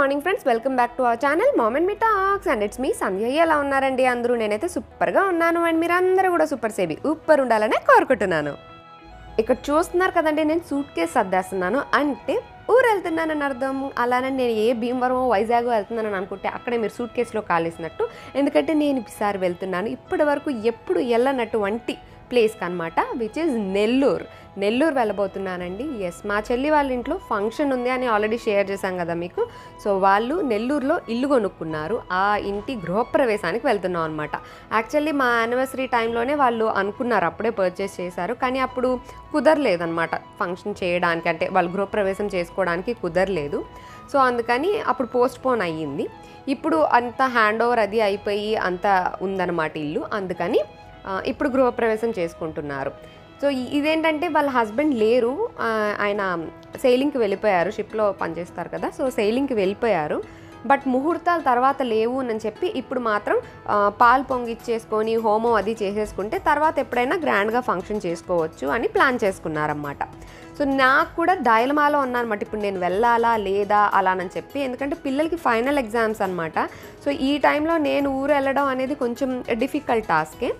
Morning friends, welcome back to our channel mom and me talks and it's me Sandhya. ఎలా ఉన్నారండి అందరూ? నేనైతే సూపర్గా ఉన్నాను అండ్ మీరు అందరూ కూడా సూపర్ సేబీ సూపర్ ఉండాలనే కోరుకుంటున్నాను. ఇక్కడ చూస్తున్నారు కదండి, నేను సూట్ కేసు సర్దేస్తున్నాను. అంటే ఊరు వెళ్తున్నానని అర్థం. అలానే నేను ఏ భీమవరం వైజాగ్ వెళ్తున్నానని అనుకుంటే అక్కడే మీరు సూట్ కేసులో కాలేసినట్టు. ఎందుకంటే నేను ఈసారి వెళ్తున్నాను ఇప్పటి వరకు ఎప్పుడు వెళ్ళనటువంటి ప్లేస్కి అనమాట, విచ్ ఈజ్ నెల్లూరు వెళ్ళబోతున్నానండి. ఎస్, మా చెల్లి వాళ్ళ ఇంట్లో ఫంక్షన్ ఉంది అని ఆల్రెడీ షేర్ చేశాం కదా మీకు. సో వాళ్ళు నెల్లూరులో ఇల్లు కొనుక్కున్నారు. ఆ ఇంటి గృహప్రవేశానికి వెళ్తున్నాం అనమాట. యాక్చువల్లీ మా యానివర్సరీ టైంలోనే వాళ్ళు అనుకున్నారు, అప్పుడే పర్చేస్ చేశారు. కానీ అప్పుడు కుదరలేదన్నమాట ఫంక్షన్ చేయడానికి, అంటే వాళ్ళు గృహప్రవేశం చేసుకోవడానికి కుదరలేదు. సో అందుకని అప్పుడు పోస్ట్పోన్ అయ్యింది. ఇప్పుడు అంత హ్యాండ్ ఓవర్ అది అయిపోయి అంత ఉందన్నమాట ఇల్లు. అందుకని ఇప్పుడు గృహప్రవేశం చేసుకుంటున్నారు. సో ఇదేంటంటే వాళ్ళ హస్బెండ్ లేరు, ఆయన సెయిలింగ్కి వెళ్ళిపోయారు, షిప్లో పనిచేస్తారు కదా. సో సెయిలింగ్కి వెళ్ళిపోయారు. బట్ ముహూర్తాల తర్వాత లేవు అని చెప్పి ఇప్పుడు మాత్రం పాలు పొంగిచ్చేసుకొని హోమం అది చేసేసుకుంటే తర్వాత ఎప్పుడైనా గ్రాండ్గా ఫంక్షన్ చేసుకోవచ్చు అని ప్లాన్ చేసుకున్నారన్నమాట. సో నాకు కూడా డైలమాలో ఉన్నానమాట, ఇప్పుడు నేను వెళ్ళాలా లేదా అలానని చెప్పి. ఎందుకంటే పిల్లలకి ఫైనల్ ఎగ్జామ్స్ అనమాట. సో ఈ టైంలో నేను ఊరు వెళ్ళడం అనేది కొంచెం డిఫికల్ట్ టాస్కే.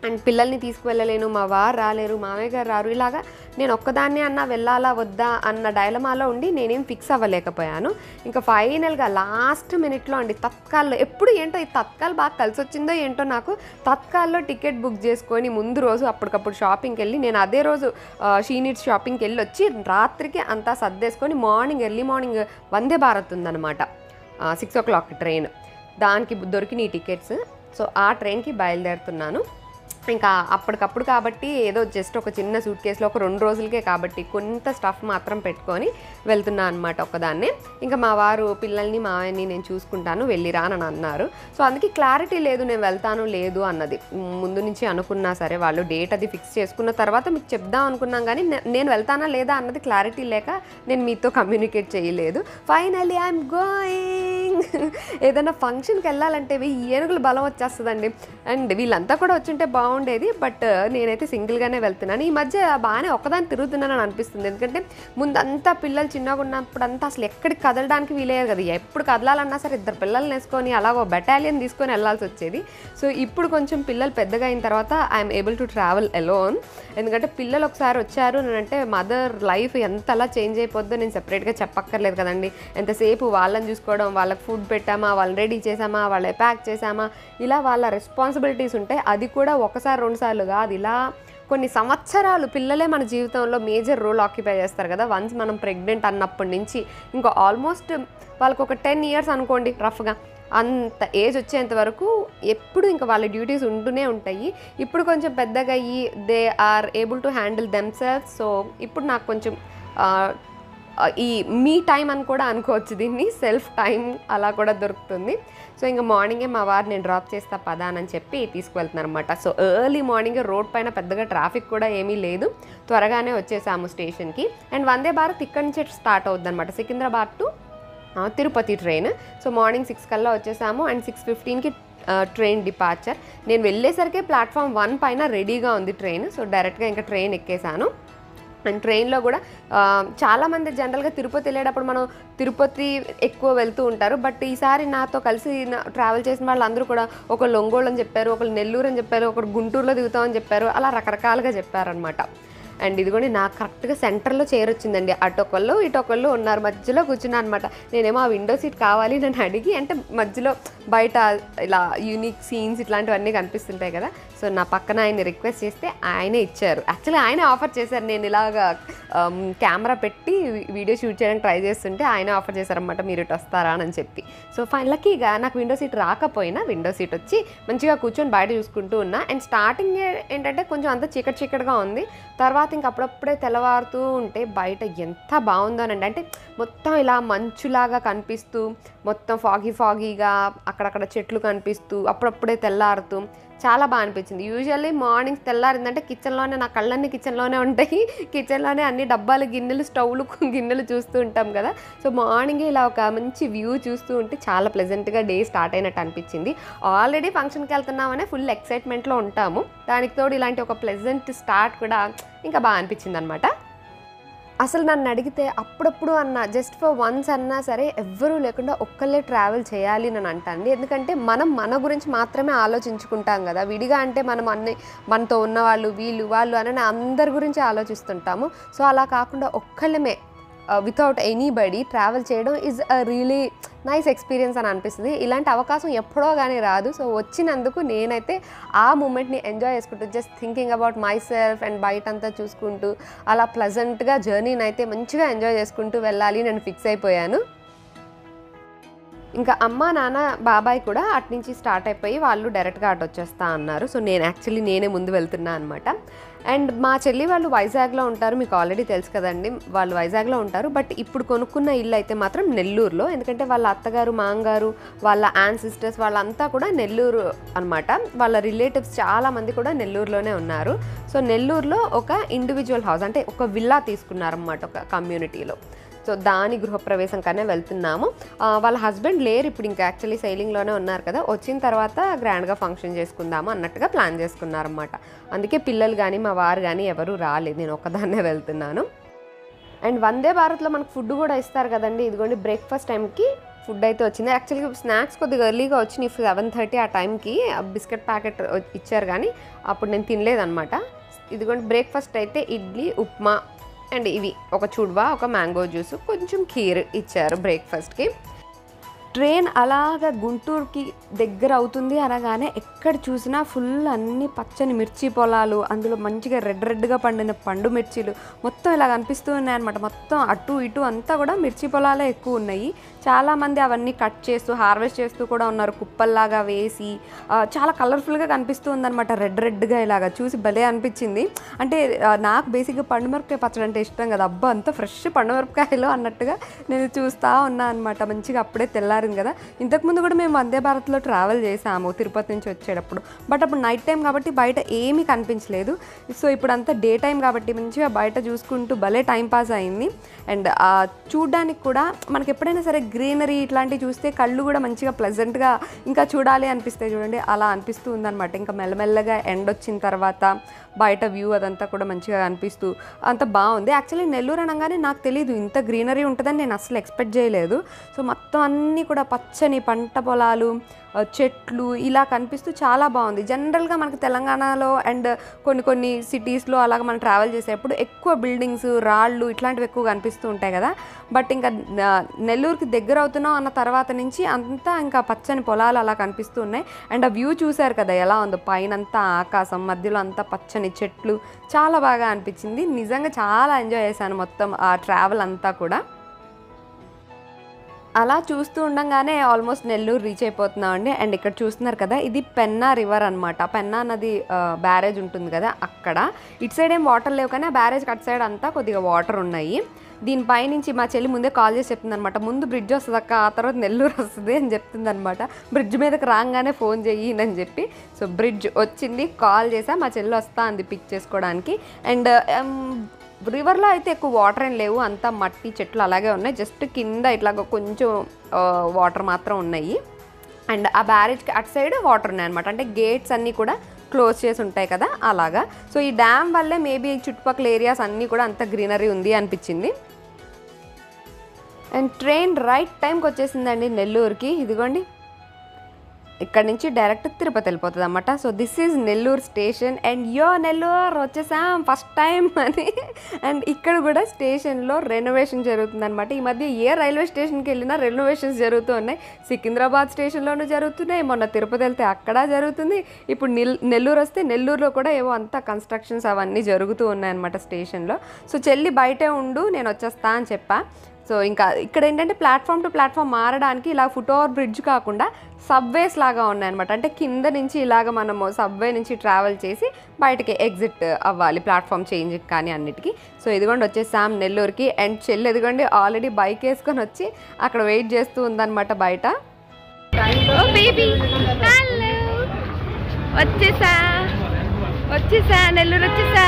అండ్ పిల్లల్ని తీసుకువెళ్ళలేను, మా వారు రాలేరు, మామయ్య గారు రారు. ఇలాగా నేను ఒక్కదాన్నే అన్నా వెళ్ళాలా వద్దా అన్న డైలమాలో ఉండి నేనేం ఫిక్స్ అవ్వలేకపోయాను. ఇంకా ఫైనల్గా లాస్ట్ మినిట్లో అండి, తత్కాల్లో ఎప్పుడు ఏంటో ఈ తత్కాల్ బాగా కలిసి వచ్చిందో ఏంటో నాకు, తత్కాల్లో టికెట్ బుక్ చేసుకొని ముందు రోజు అప్పటికప్పుడు షాపింగ్కి వెళ్ళి, నేను అదే రోజు షీ నీడ్స్ షాపింగ్కి వెళ్ళి వచ్చి రాత్రికి అంతా సర్దేసుకొని ఎర్లీ మార్నింగ్ వందే భారత్ ఉందన్నమాట, 6 o'clock ట్రైన్, దానికి దొరికిన ఈ టికెట్స్. సో ఆ ట్రైన్కి బయలుదేరుతున్నాను. ఇంకా అప్పటికప్పుడు కాబట్టి ఏదో జస్ట్ ఒక చిన్న సూట్ కేసులో ఒక 2 రోజులకే కాబట్టి కొంత స్టఫ్ మాత్రం పెట్టుకొని వెళ్తున్నా అనమాట ఒక్కదాన్నే. ఇంకా మా వారు పిల్లల్ని మావయ్యని నేను చూసుకుంటాను, వెళ్ళిరా అని అన్నారు. సో అందుకే క్లారిటీ లేదు నేను వెళ్తాను లేదు అన్నది. ముందు నుంచి అనుకున్నా సరే, వాళ్ళు డేట్ అది ఫిక్స్ చేసుకున్న తర్వాత మీకు చెప్దాం అనుకున్నాం, కానీ నేను వెళ్తానా లేదా అన్నది క్లారిటీ లేక నేను మీతో కమ్యూనికేట్ చేయలేదు. Finally I'm going. ఏదైనా ఫంక్షన్కి వెళ్ళాలంటే ఏనుగుల బలం వచ్చేస్తుందండి. అండ్ వీళ్ళంతా కూడా వచ్చుంటే బాగుండేది, బట్ నేనైతే సింగిల్గానే వెళ్తున్నాను. ఈ మధ్య బాగానే ఒక్కదాన్ని తిరుగుతున్నానని అనిపిస్తుంది. ఎందుకంటే ముందంతా పిల్లలు చిన్నగా ఉన్నప్పుడు అంతా అసలు ఎక్కడికి కదలడానికి వీలేదు కదా. ఎప్పుడు కదలాలన్నా సరే 2 పిల్లల్ని వేసుకొని అలాగో బెటాలియన్ తీసుకొని వెళ్ళాల్సి వచ్చేది. సో ఇప్పుడు కొంచెం పిల్లలు పెద్దగా అయిన తర్వాత I'm able to travel alone. ఎందుకంటే పిల్లలు ఒకసారి వచ్చారు అంటే మదర్ లైఫ్ ఎంతలా చేంజ్ అయిపోద్దో నేను సెపరేట్గా చెప్పక్కర్లేదు కదండి. ఎంతసేపు వాళ్ళని చూసుకోవడం, వాళ్ళకి ఫుడ్ పెట్టామా, వాళ్ళని రెడీ చేసామా, వాళ్ళని ప్యాక్ చేసామా, ఇలా వాళ్ళ రెస్పాన్సిబిలిటీస్ ఉంటాయి. అది కూడా ఒకసారి 2 సార్లు కాదు, ఇలా కొన్ని సంవత్సరాలు పిల్లలే మన జీవితంలో మేజర్ రోల్ ఆక్యుపై చేస్తారు కదా. వన్స్ మనం ప్రెగ్నెంట్ అన్నప్పటి నుంచి ఇంకా ఆల్మోస్ట్ వాళ్ళకు ఒక 10 years అనుకోండి రఫ్గా, అంత ఏజ్ వచ్చేంత వరకు ఎప్పుడు ఇంకా వాళ్ళ డ్యూటీస్ ఉంటూనే ఉంటాయి. ఇప్పుడు కొంచెం పెద్దగా అయ్యి they are able to handle themselves. So ఇప్పుడు నాకు కొంచెం ఈ మీ టైం అని కూడా అనుకోవచ్చు, దీన్ని సెల్ఫ్ టైం అలా కూడా దొరుకుతుంది. సో ఇంకా మార్నింగే మా వారు నేను డ్రాప్ చేస్తా పదా అని చెప్పి తీసుకువెళ్తున్నారు అనమాట. సో ఎర్లీ మార్నింగే రోడ్ పైన పెద్దగా ట్రాఫిక్ కూడా ఏమీ లేదు, త్వరగానే వచ్చేసాము స్టేషన్కి. అండ్ వందే భారత్ ఇక్కడి నుంచే స్టార్ట్ అవుద్ది అనమాట, Secunderabad to Tirupati train. So morning 6 కల్లా వచ్చేసాము. అండ్ 6:15కి ట్రైన్ డిపార్చర్. నేను వెళ్ళేసరికి ప్లాట్ఫామ్ 1 పైన రెడీగా ఉంది ట్రైన్. సో డైరెక్ట్గా ఇంకా ట్రైన్ ఎక్కేసాను. అండ్ ట్రైన్లో కూడా చాలామంది జనరల్గా తిరుపతి వెళ్ళేటప్పుడు మనం తిరుపతి ఎక్కువ వెళ్తూ ఉంటారు. బట్ ఈసారి నాతో కలిసి ట్రావెల్ చేసిన వాళ్ళందరూ కూడా ఒకళ్ళు ఒంగోలు అని చెప్పారు, ఒకళ్ళు నెల్లూరు అని చెప్పారు, ఒకళ్ళు గుంటూరులో దిగుతామని చెప్పారు, అలా రకరకాలుగా చెప్పారనమాట. అండ్ ఇదిగోండి నాకు కరెక్ట్గా సెంటర్లో చేరొచ్చిందండి. అటొకళ్ళు ఇటొకళ్ళు ఉన్నారు, మధ్యలో కూర్చున్నా అనమాట. నేనేమో ఆ విండో సీట్ కావాలి నన్ను అడిగి, అంటే మధ్యలో బయట ఇలా యూనిక్ సీన్స్ ఇట్లాంటివన్నీ కనిపిస్తుంటాయి కదా. సో నా పక్కన ఆయన రిక్వెస్ట్ చేస్తే ఆయనే ఇచ్చారు. యాక్చువల్లీ ఆయనే ఆఫర్ చేశారు. నేను ఇలాగా కెమెరా పెట్టి వీడియో షూట్ చేయడానికి ట్రై చేస్తుంటే ఆయనే ఆఫర్ చేశారనమాట, మీరు ఇటు వస్తారా అని చెప్పి. సో లక్కీగా నాకు విండో సీట్ రాకపోయినా విండో సీట్ వచ్చి మంచిగా కూర్చొని బయట చూసుకుంటూ ఉన్నా. అండ్ స్టార్టింగ్ ఏంటంటే కొంచెం అంతా చీకటిగా ఉంది. తర్వాత ఇంకా అప్పుడప్పుడే తెల్లవారుతూ ఉంటే బయట ఎంత బాగుందోనండి. అంటే మొత్తం ఇలా మంచులాగా కనిపిస్తూ, మొత్తం ఫాగీగా అక్కడక్కడ చెట్లు కనిపిస్తూ, అప్పుడప్పుడే తెల్లారుతూ చాలా బాగా అనిపించింది. యూజువల్లీ మార్నింగ్స్ తెల్లారిందంటే కిచెన్లోనే, నా కళ్ళన్నీ కిచెన్లోనే ఉంటాయి, కిచెన్లోనే అన్ని డబ్బాలు గిన్నెలు స్టవ్లు గిన్నెలు చూస్తూ ఉంటాం కదా. సో మార్నింగే ఇలా ఒక మంచి వ్యూ చూస్తూ ఉంటే చాలా ప్లెజెంట్గా డే స్టార్ట్ అయినట్టు అనిపించింది. ఆల్రెడీ ఫంక్షన్కి వెళ్తున్నామనే ఫుల్ ఎక్సైట్మెంట్లో ఉంటాము, దానికి తోడు ఇలాంటి ఒక ప్లెజెంట్ స్టార్ట్ కూడా ఇంకా బాగా అనిపించింది అనమాట. అసలు నన్ను అడిగితే అప్పుడప్పుడు అన్నా జస్ట్ ఫర్ వన్స్ అన్నా సరే ఎవ్వరూ లేకుండా ఒక్కళ్ళే ట్రావెల్ చేయాలి అని అంటాండి. ఎందుకంటే మనం మన గురించి మాత్రమే ఆలోచించుకుంటాం కదా. విడిగా అంటే మనం మనతో ఉన్నవాళ్ళు వీళ్ళు వాళ్ళు అని అందరి గురించి ఆలోచిస్తుంటాము. సో అలా కాకుండా ఒక్కళ్ళమే వితౌట్ ఎనీబడి ట్రావెల్ చేయడం is a really nice experience అని అనిపిస్తుంది. ఇలాంటి అవకాశం ఎప్పుడో కానీ రాదు. సో వచ్చినందుకు నేనైతే ఆ మూమెంట్ని ఎంజాయ్ చేసుకుంటూ just thinking about my self and బయట అంతా చూసుకుంటూ అలా ప్లజెంట్గా జర్నీని అయితే మంచిగా ఎంజాయ్ చేసుకుంటూ వెళ్ళాలి నేను ఫిక్స్ అయిపోయాను. ఇంకా అమ్మ నాన్న బాబాయ్ కూడా అటు నుంచి స్టార్ట్ అయిపోయి వాళ్ళు డైరెక్ట్గా అటు వచ్చేస్తా అన్నారు. సో నేనే ముందు వెళ్తున్నా అనమాట. అండ్ మా చెల్లి వాళ్ళు వైజాగ్లో ఉంటారు, మీకు ఆల్రెడీ తెలుసు కదండి, వాళ్ళు వైజాగ్లో ఉంటారు. బట్ ఇప్పుడు కొనుక్కున్న ఇల్లు అయితే మాత్రం నెల్లూరులో. ఎందుకంటే వాళ్ళ అత్తగారు మాంగారు వాళ్ళ యాన్సిస్టర్స్ వాళ్ళంతా కూడా నెల్లూరు అనమాట. వాళ్ళ రిలేటివ్స్ చాలామంది కూడా నెల్లూరులోనే ఉన్నారు. సో నెల్లూరులో ఒక ఇండివిజువల్ హౌస్ అంటే ఒక విల్లా తీసుకున్నారన్నమాట ఒక కమ్యూనిటీలో. సో దాని గృహప్రవేశం కనే వెళ్తున్నాము. వాళ్ళ హస్బెండ్ లేరు ఇప్పుడు, ఇంకా యాక్చువల్లీ సైలింగ్లోనే ఉన్నారు కదా. వచ్చిన తర్వాత గ్రాండ్గా ఫంక్షన్ చేసుకుందాము అన్నట్టుగా ప్లాన్ చేసుకున్నారన్నమాట. అందుకే పిల్లలు కానీ మా వారు కానీ ఎవరూ రాలేదు, నేను ఒక్కదాన్నే వెళ్తున్నాను. అండ్ వందే భారత్లో మనకు ఫుడ్ కూడా ఇస్తారు కదండి. ఇదిగోండి బ్రేక్ఫాస్ట్ టైంకి ఫుడ్ అయితే వచ్చింది. యాక్చువల్గా స్నాక్స్ కొద్దిగా ఎర్లీగా వచ్చినాయి, 7:30 ఆ టైంకి బిస్కెట్ ప్యాకెట్ ఇచ్చారు కానీ అప్పుడు నేను తినలేదన్నమాట. ఇదిగోండి బ్రేక్ఫాస్ట్ అయితే ఇడ్లీ ఉప్మా అండ్ ఇవి ఒక చుడ్వా ఒక మ్యాంగో జ్యూస్ కొంచెం ఖీర్ ఇచ్చారు బ్రేక్ఫాస్ట్కి. ట్రైన్ అలాగా గుంటూరుకి దగ్గర అవుతుంది అనగానే ఎక్కడ చూసినా ఫుల్ అన్ని పచ్చని మిర్చి పొలాలు, అందులో మంచిగా రెడ్గా పండిన పండు మిర్చీలు మొత్తం ఇలా కనిపిస్తూ ఉన్నాయన్నమాట. మొత్తం అటు ఇటు అంతా కూడా మిర్చి పొలాలే ఎక్కువ ఉన్నాయి. చాలామంది అవన్నీ కట్ చేస్తూ హార్వెస్ట్ చేస్తూ కూడా ఉన్నారు, కుప్పల్లాగా వేసి చాలా కలర్ఫుల్గా కనిపిస్తూ ఉందన్నమాట. రెడ్గా ఇలాగా చూసి భలే అనిపించింది. అంటే నాకు బేసిక్గా పండుమిరపకాయ పచ్చడి అంటే ఇష్టం కదా, అబ్బా అంతా ఫ్రెష్ పండుమిరపకాయలు అన్నట్టుగా నేను చూస్తూ ఉన్నా అనమాట. మంచిగా అప్పుడే తెల్లారింది కదా. ఇంతకుముందు కూడా మేము వందే భారత్లో ట్రావెల్ చేసాము తిరుపతి నుంచి వచ్చేటప్పుడు. బట్ అప్పుడు నైట్ టైం కాబట్టి బయట ఏమీ కనిపించలేదు. సో ఇప్పుడు అంతా డే టైం కాబట్టి మంచిగా బయట చూసుకుంటూ భలే టైం పాస్ అయింది. అండ్ చూడ్డానికి కూడా మనకి ఎప్పుడైనా సరే గ్రీనరీ ఇట్లాంటివి చూస్తే కళ్ళు కూడా మంచిగా ప్లెజెంట్గా ఇంకా చూడాలి అనిపిస్తాయి చూడండి, అలా అనిపిస్తూ ఉందన్నమాట. ఇంకా మెల్లమెల్లగా ఎండ్ వచ్చిన తర్వాత బయట వ్యూ అదంతా కూడా మంచిగా అనిపిస్తూ అంత బాగుంది. యాక్చువల్లీ నెల్లూరు అనగానే నాకు తెలీదు ఇంత గ్రీనరీ ఉంటుందని నేను అసలు ఎక్స్పెక్ట్ చేయలేదు. సో మొత్తం అన్నీ కూడా పచ్చని పంట పొలాలు చెట్లు ఇలా కనిపిస్తూ చాలా బాగుంది. జనరల్గా మనకు తెలంగాణలో అండ్ కొన్ని సిటీస్లో అలాగ మనం ట్రావెల్ చేసేటప్పుడు ఎక్కువ బిల్డింగ్స్ రాళ్ళు ఇట్లాంటివి ఎక్కువ కనిపిస్తూ ఉంటాయి కదా. బట్ ఇంకా నెల్లూరుకి దగ్గర అవుతున్నాం అన్న తర్వాత నుంచి అంతా ఇంకా పచ్చని పొలాలు అలా కనిపిస్తూ ఉన్నాయి. అండ్ ఆ వ్యూ చూశారు కదా ఎలా ఉందో, పైనంతా ఆకాశం మధ్యలో అంతా పచ్చని చెట్లు, చాలా బాగా అనిపించింది. నిజంగా చాలా ఎంజాయ్ చేశాను మొత్తం ఆ ట్రావెల్ అంతా కూడా. అలా చూస్తూ ఉండగానే ఆల్మోస్ట్ నెల్లూరు రీచ్ అయిపోతున్నామండి. అండ్ ఇక్కడ చూస్తున్నారు కదా ఇది పెన్నా రివర్ అనమాట. పెన్నా నది బ్యారేజ్ ఉంటుంది కదా అక్కడ. ఇటు సైడ్ ఏం వాటర్ లేవు కానీ ఆ బ్యారేజ్కి అటు సైడ్ అంతా కొద్దిగా వాటర్ ఉన్నాయి. దీనిపై నుంచి మా చెల్లి ముందే కాల్ చేసి చెప్తుంది అనమాట, ముందు బ్రిడ్జ్ వస్తుంది అక్క, ఆ తర్వాత నెల్లూరు వస్తుంది అని చెప్తుంది అనమాట. బ్రిడ్జ్ మీదకి రాగానే ఫోన్ చెయ్యని చెప్పి. సో బ్రిడ్జ్ వచ్చింది, కాల్ చేసా, మా చెల్లి వస్తా అంది పిక్ చేసుకోవడానికి. అండ్ రివర్లో అయితే ఎక్కువ వాటర్ ఏం లేవు, అంతా మట్టి చెట్లు అలాగే ఉన్నాయి. జస్ట్ కింద ఇట్లాగ కొంచెం వాటర్ మాత్రం ఉన్నాయి. అండ్ ఆ బ్యారేజ్కి అటు సైడ్ వాటర్ ఉన్నాయి అనమాట. అంటే గేట్స్ అన్నీ కూడా క్లోజ్ చేసి ఉంటాయి కదా అలాగా. సో ఈ డ్యామ్ వల్లే మేబీ చుట్టుపక్కల ఏరియాస్ అన్నీ కూడా అంత గ్రీనరీ ఉంది అనిపించింది. అండ్ ట్రైన్ రైట్ టైంకి వచ్చేసిందండి నెల్లూరుకి. ఇదిగోండి ఇక్కడ నుంచి డైరెక్ట్ తిరుపతి వెళ్ళిపోతుంది అన్నమాట. So this is Nellore station. And Nellore వచ్చేసాం ఫస్ట్ టైం అని. అండ్ ఇక్కడ కూడా స్టేషన్లో రెనోవేషన్ జరుగుతుందన్నమాట. ఈ మధ్య ఏ రైల్వే స్టేషన్కి వెళ్ళినా రెనోవేషన్స్ జరుగుతూ ఉన్నాయి. సికింద్రాబాద్ స్టేషన్లోనూ జరుగుతున్నాయి, మొన్న తిరుపతి వెళ్తే అక్కడ జరుగుతుంది, ఇప్పుడు నెల్లూరు వస్తే నెల్లూరులో కూడా ఏవో అంతా కన్స్ట్రక్షన్స్ అవన్నీ జరుగుతూ ఉన్నాయన్నమాట స్టేషన్లో. సో చెల్లి బయటే ఉండు నేను వచ్చేస్తా అని చెప్పా. సో ఇంకా ఇక్కడ ఏంటంటే ప్లాట్ఫామ్ టు ప్లాట్ఫామ్ మారడానికి ఇలా ఫుట్ ఓవర్ బ్రిడ్జ్ కాకుండా సబ్వేస్ లాగా ఉన్నాయన్నమాట. అంటే కింద నుంచి ఇలాగ మనము సబ్వే నుంచి ట్రావెల్ చేసి బయటకి ఎగ్జిట్ అవ్వాలి ప్లాట్ఫామ్ చేంజ్కి కానీ అన్నిటికీ. సో ఇదిగోండి వచ్చేసాం నెల్లూరుకి. అండ్ చెల్లి ఎదిగోండి ఆల్రెడీ బైక్ వేసుకొని వచ్చి అక్కడ వెయిట్ చేస్తూ ఉందన్నమాట బయట. వచ్చేసా నెల్లూరు వచ్చేసా.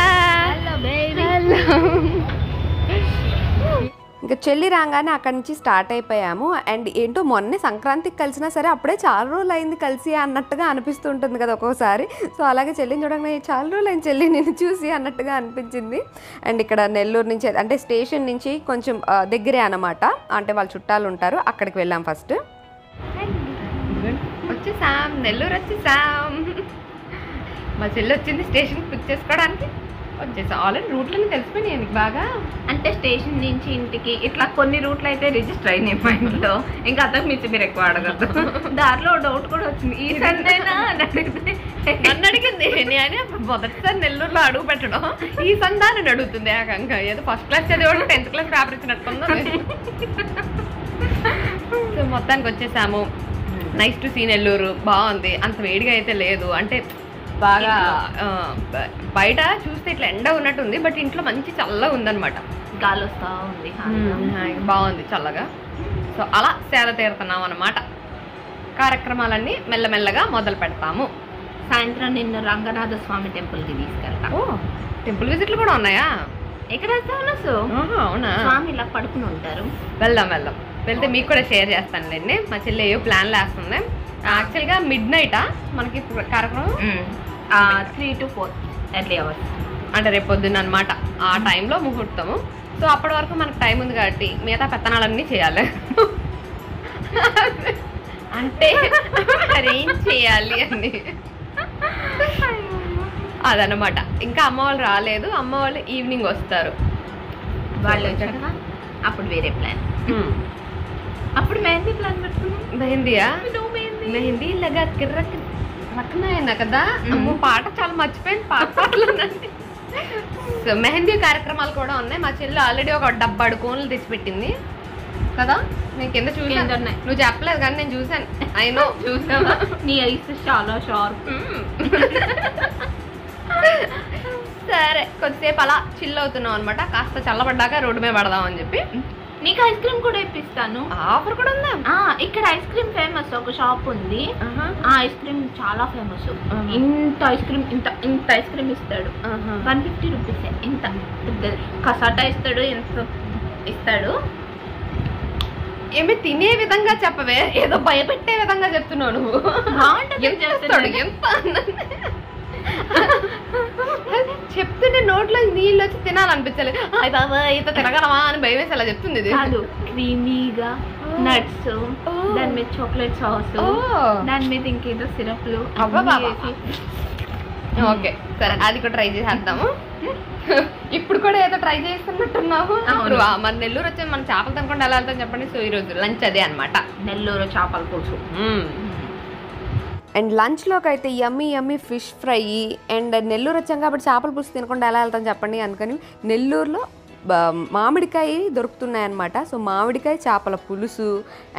ఇంకా చెల్లి రాగానే అక్కడి నుంచి స్టార్ట్ అయిపోయాము. అండ్ ఏంటో మొన్నే సంక్రాంతికి కలిసినా సరే అప్పుడే చాలా రోజులు అయింది కలిసి అన్నట్టుగా అనిపిస్తుంటుంది కదా ఒక్కోసారి. సో అలాగే చెల్లిని చూడగానే చాలా రోజులు అయింది చెల్లి నేను చూసి అన్నట్టుగా అనిపించింది. అండ్ ఇక్కడ నెల్లూరు నుంచి అంటే స్టేషన్ నుంచి కొంచెం దగ్గరే అన్నమాట, అంటే వాళ్ళ చుట్టాలు ఉంటారు, అక్కడికి వెళ్ళాం ఫస్ట్. వచ్చేసాం, నెల్లూరు వచ్చేసాం. మా చెల్లి వచ్చింది స్టేషన్కి పిక్ చేసుకోవడానికి. వచ్చేసాం. ఆల్రెడీ రూట్లన్నీ తెలిసిపోయినాయి మీకు బాగా. అంటే స్టేషన్ నుంచి ఇంటికి ఇట్లా కొన్ని రూట్లు అయితే రిజిస్టర్ అయినాయి మా ఇంట్లో, ఇంకా అంతకు మించి మీరు ఎక్కువ అడగద్దు. దారిలో డౌట్ కూడా వచ్చింది, ఈ సందేనా అని అడిగితే నన్ను అడిగింది. నేను మొదటిసారి నెల్లూరులో అడుగు పెట్టడం ఈ సందా నన్ను అడుగుతుంది ఏకంగా. ఏదో ఫస్ట్ క్లాస్ చదివాడు 10th క్లాస్ పేపర్ ఇచ్చినట్టుందో. సో మొత్తానికి వచ్చేసాము. Nice to see Nellore. బాగుంది, అంత వేడిగా అయితే లేదు. అంటే బాగా బయట చూస్తే ఇట్లా ఎండ ఉన్నట్టుంది, బట్ ఇంట్లో మంచి చల్లగా ఉందన్నమాట. గాలి వస్తూ ఉంది, బాగుంది చల్లగా. సో అలా సేద తీరుతున్నాం అన్నమాట. కార్యక్రమాలన్నీ మెల్లమెల్లగా మొదలు పెడతాము. సాయంత్రం నిన్న రంగనాథ స్వామి టెంపుల్కి తీసుకెళ్తాం. టెంపుల్ విజిట్లు కూడా ఉన్నాయా? ఎక్కడ అవునా? స్వామి ఇలా పడుకుని ఉంటారు. వెళ్దాం వెళ్తే మీకు కూడా షేర్ చేస్తానులేండి. మా చెల్లి ఏవో ప్లాన్లు వేస్తుంది. యాక్చువల్గా మిడ్నైటా మనకి కార్యక్రమం? 3 to 4 ఎర్లీ అవర్స్, అంటే రేపు పొద్దున్న అనమాట. ఆ టైంలో ముహూర్తము. సో అప్పటి వరకు మనకు టైం ఉంది కాబట్టి మిగతా పెత్తనాలన్నీ చేయాలి. అంటే అరేం చేయాలి అని అదనమాట. ఇంకా అమ్మ వాళ్ళు రాలేదు, అమ్మ వాళ్ళు ఈవినింగ్ వస్తారు. వాళ్ళు వచ్చాక అప్పుడు వేరే ప్లాన్. అప్పుడు మెహందీ ప్లాన్ పెట్టుకున్నాం. మెహందీయా? మెహందీ ఇలాగా రకమైనా కదా. అమ్మో పాట చాలా మర్చిపోయింది, పాటలు. సో మెహందీ కార్యక్రమాలు కూడా ఉన్నాయి. మా చెల్లి ఆల్రెడీ ఒక 70 కోన్లు తెచ్చిపెట్టింది కదా. నేను కింద చూసాను, నువ్వు చెప్పలేదు కానీ నేను చూసాను. అయినో చూసావా? నీ ఐస్ చాలా షార్ప్. సరే కొద్దిసేపు అలా చిల్ అవుతున్నాం అనమాట. కాస్త చల్లబడ్డాక రోడ్డు మీద పడదాం అని చెప్పి. నీకు ఐస్ క్రీమ్ కూడా ఇప్పిస్తాను. ఆఫర్ కూడా ఉందా? ఇక్కడ ఐస్ క్రీమ్ ఫేమస్, ఒక షాప్ ఉంది. ఆ ఐస్ క్రీమ్ చాలా ఫేమస్. ఇంత ఐస్ క్రీమ్ ఇంత ఐస్ క్రీమ్ ఇస్తాడు. 150 రూపీస్. ఇంత కసాటా ఇస్తాడు, ఎంత ఇస్తాడు. ఏమి తినే విధంగా చెప్పవే, ఏదో భయపెట్టే విధంగా చెప్తున్నావు నువ్వు. ఎంత చెప్తుంటే నోట్లో నీళ్ళు వచ్చి తినాలనిపించలేదు. అయ్యి బాబా ఇంత తినగలమా అని భయం వేసి అలా చెప్తుంది. ఇది క్రీమీగా నట్స్, దాని మీద చాక్లెట్ సాస్, దాని మీద ఇంకేదో సిరప్లు. ఓకే సరే, అది కూడా ట్రై చేసేద్దాము. ఇప్పుడు కూడా ఏదో ట్రై చేస్తున్నట్టున్నావు. మన నెల్లూరు వచ్చి మన చేపలు తినకుండా ఎలా వెళ్తాం చెప్పండి. సో ఈరోజు లంచ్ అదే అనమాట, నెల్లూరు చేపల పులుసు. అండ్ లంచ్లోకి అయితే యమ్మీ ఫిష్ ఫ్రై. అండ్ నెల్లూరు వచ్చాం కాబట్టి చేపల పులుసు తినకుండా ఎలా వెళ్తాం చెప్పండి అనుకని నెల్లూరులో మామిడికాయ దొరుకుతున్నాయన్నమాట. సో మామిడికాయ చేపల పులుసు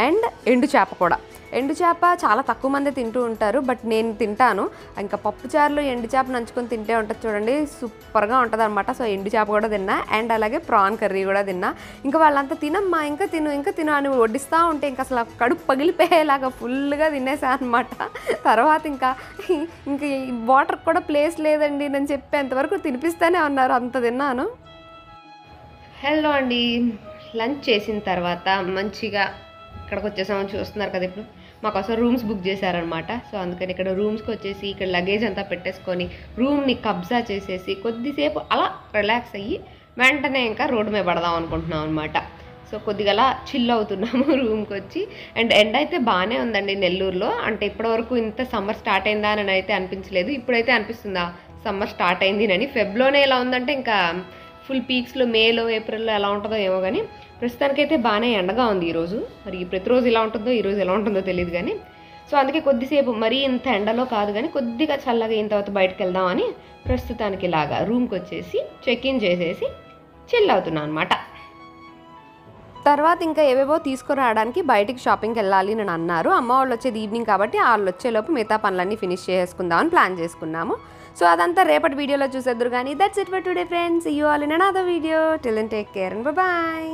అండ్ ఎండు చేప కూడా. ఎండు చేప చాలా తక్కువ మంది తింటూ ఉంటారు, బట్ నేను తింటాను. ఇంకా పప్పుచారులో ఎండు చేప నంచుకొని తింటే ఉంటుంది చూడండి, సూపర్గా ఉంటుంది అనమాట. సో ఎండు చేప కూడా తిన్నా, అండ్ అలాగే ప్రాన్ కర్రీ కూడా తిన్నా. ఇంకా వాళ్ళంతా తినమ్మా ఇంకా తిను అని వడ్డిస్తూ ఉంటే ఇంకా అసలు కడుపు పగిలిపోయేలాగా ఫుల్గా తినేసా అనమాట. తర్వాత ఇంకా వాటర్ కూడా ప్లేస్ లేదండి నేను చెప్పేంతవరకు తినిపిస్తూనే ఉన్నారు, అంత తిన్నాను. హలో అండి, లంచ్ చేసిన తర్వాత మంచిగా ఇక్కడికి వచ్చేసామని చూస్తున్నారు కదా. ఇప్పుడు మాకోసం రూమ్స్ బుక్ చేశారనమాట. సో అందుకని ఇక్కడ రూమ్స్కి వచ్చేసి ఇక్కడ లగేజ్ అంతా పెట్టేసుకొని రూమ్ని కబ్జా చేసేసి కొద్దిసేపు అలా రిలాక్స్ అయ్యి వెంటనే ఇంకా రోడ్డు మీద పడదాం అనుకుంటున్నాం అనమాట. సో కొద్దిగా అలా చిల్ అవుతున్నాము రూమ్కి వచ్చి. అండ్ ఎండ అయితే బాగానే ఉందండి నెల్లూరులో. అంటే ఇప్పటివరకు ఇంత సమ్మర్ స్టార్ట్ అయిందా అని అయితే అనిపించలేదు. ఇప్పుడైతే అనిపిస్తుందా సమ్మర్ స్టార్ట్ అయింది అని. ఫెబ్లోనే ఎలా ఉందంటే ఇంకా ఫుల్ పీక్స్లో మేలో ఏప్రిల్లో ఎలా ఉంటుందో ఏమో కానీ ప్రస్తుతానికైతే బాగానే ఎండగా ఉంది ఈరోజు. మరి ప్రతిరోజు ఇలా ఉంటుందో ఈరోజు ఎలా ఉంటుందో తెలియదు కానీ. సో అందుకే కొద్దిసేపు మరీ ఇంత ఎండలో కాదు కానీ కొద్దిగా చల్లగా అయిన తర్వాత బయటకు వెళ్దామని ప్రస్తుతానికి ఇలాగా రూమ్కి వచ్చేసి చెక్ఇన్ చేసేసి చిల్ అవుతున్నాను అనమాట. తర్వాత ఇంకా ఏవేవో తీసుకురావడానికి బయటికి షాపింగ్కి వెళ్ళాలి అని అన్నారు. అమ్మ వాళ్ళు వచ్చేది ఈవినింగ్ కాబట్టి వాళ్ళు వచ్చేలోపు మిగతా పనులన్నీ ఫినిష్ చేసుకుందామని ప్లాన్ చేసుకున్నాము. సో అదంతా రేపటి వీడియోలో చూసేద్దరు కానీ. That's it for today friends. You all in another video. Till then take care and by.